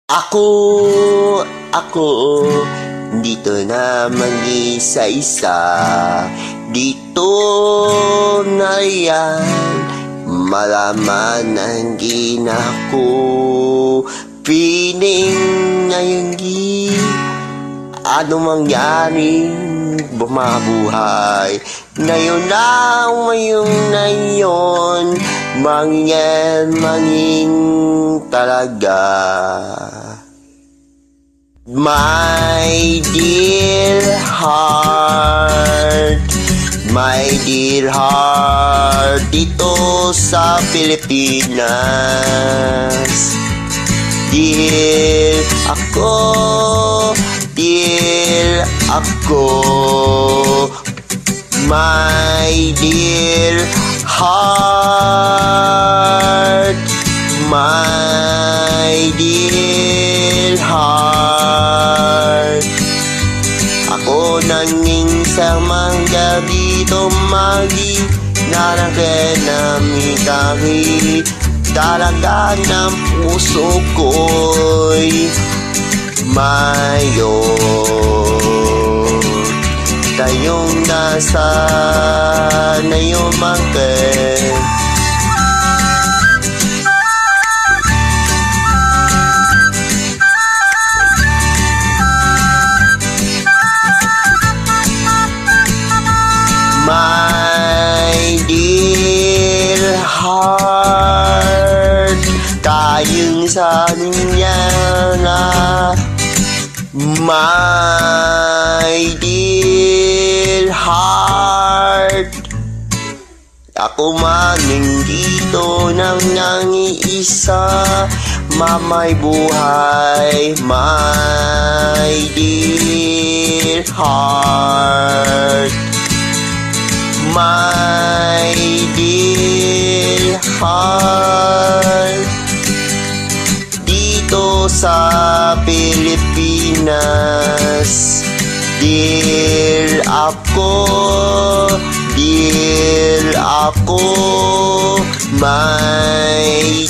Ako, dito na mag-isa-isa. Dito na yan, malaman ang ginako. Piling ngayon ano mangyaring bumabuhay. Ngayon manging talaga. My dear heart, dito sa Pilipinas. Dear ako, my dear heart, my dear heart. Ako nanging sa mangga dito nanakami kami. Talaga ng puso ko'y mayon. Tayong nasa na yung mangga. My dear heart, tayong sa niya na. My dear heart, ako maning dito nang iisa. Mamay buhay, my dear heart, my dear heart. Dito sa Pilipinas, dear ako, my